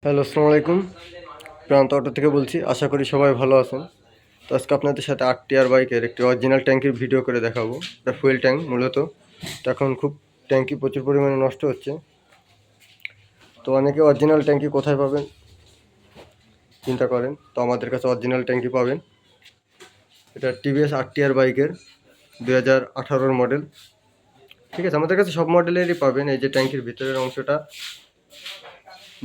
Hello, আসসালামু আলাইকুম। প্রান্ত অটো থেকে বলছি। আশা করি সবাই ভালো আছেন। তো আজকে আপনাদের সাথে 8 টিয়ার বাইকের একটি অরিজিনাল ট্যাঙ্কির ভিডিও করে দেখাবো। এটা ফুয়েল ট্যাঙ্ক মূলত। তো এখন খুব ট্যাঙ্কি প্রচুর পরিমাণে নষ্ট হচ্ছে। তো অনেকে অরিজিনাল ট্যাঙ্কি কোথায় পাবেন চিন্তা করেন। তো আমাদের কাছে অরিজিনাল ট্যাঙ্কি পাবেন। এটা টিভিএস 8 টিয়ার বাইকের 2018 মডেল। ঠিক আছে, আমাদের কাছে সব মডেলেরই পাবেন। এই যে ট্যাঙ্কির ভিতরের অংশটা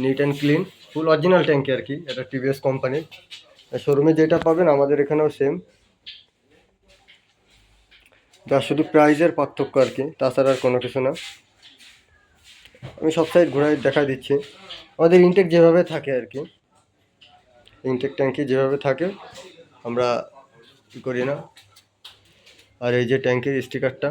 neat and clean, full original ট্যাঙ্কি আর কি। এটা টিভিএস কোম্পানির। শোরুমে যেটা পাবেন আমাদের এখানেও সেম, যা শুধু প্রাইজের পার্থক্য আর কি, তাছাড়া আর কোনো কিছু না। আমি সব সাইড ঘুরাই দেখা দিচ্ছি। আমাদের ইনটেক যেভাবে থাকে আর কি, ইনটেক ট্যাঙ্কি যেভাবে থাকে আমরা কী করি না। আর এই যে ট্যাঙ্কির স্টিকারটা,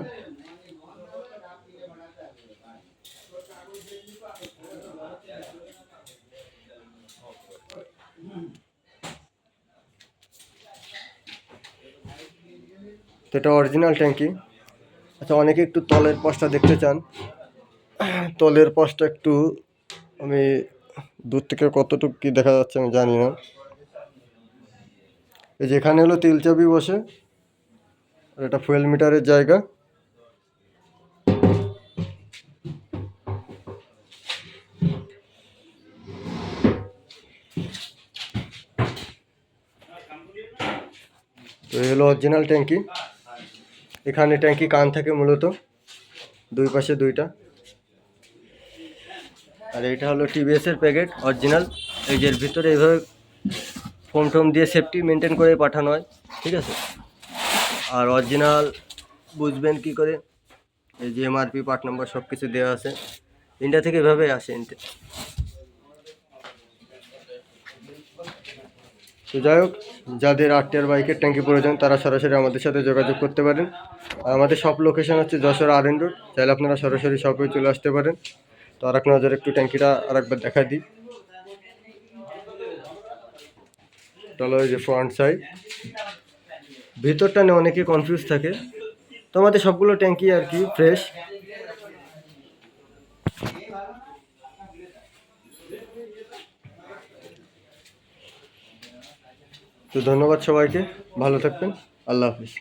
তো এটা অরিজিনাল ট্যাঙ্কি। আচ্ছা, অনেকে একটু তলের পাশটা দেখতে চান। তলের পাশটা একটু আমি দূর থেকে কতটুকু কি দেখা যাচ্ছে আমি জানি না। এই যেখানে হলো তেল চাবি বসে, আর এটা ফুয়েল মিটারের জায়গা। তো এই হলো অরিজিনাল ট্যাঙ্কি। এখানে ট্যাঙ্কি কান থাকে মূলত, দুই পাশে দুইটা। আর এইটা হলো টিভিএস এর প্যাকেট অরিজিনাল। এই যে এর ভিতরে এইভাবে ফোম টোম দিয়ে সেফটি মেনটেন করে পাঠানো হয়, ঠিক আছে। আর অরিজিনাল বুঝবেন কি করে, এই যে এমআরপি পার্ট নাম্বার সব কিছু দেওয়া আছে। ইন্ডিয়া থেকে এভাবে আসে। তো যাই হোক, যাদের 8 টিয়ার বাইকের ট্যাঙ্কি প্রয়োজন তারা সরাসরি আমাদের সাথে যোগাযোগ করতে পারেন। আর আমাদের সব লোকেশন হচ্ছে যশোর RN রোড। চাইলে আপনারা সরাসরি শপে চলে আসতে পারেন। তো আর এক নজর একটু ট্যাঙ্কিটা আরেকবার দেখা দিই। তাহলে ওই যে ফ্রন্ট সাইড, ভিতরটা নিয়ে অনেকে কনফিউজ থাকে। তো আমাদের সবগুলো ট্যাঙ্কি আর কি ফ্রেশ। তো ধন্যবাদ সবাইকে, ভালো থাকবেন। আল্লাহ হাফিজ।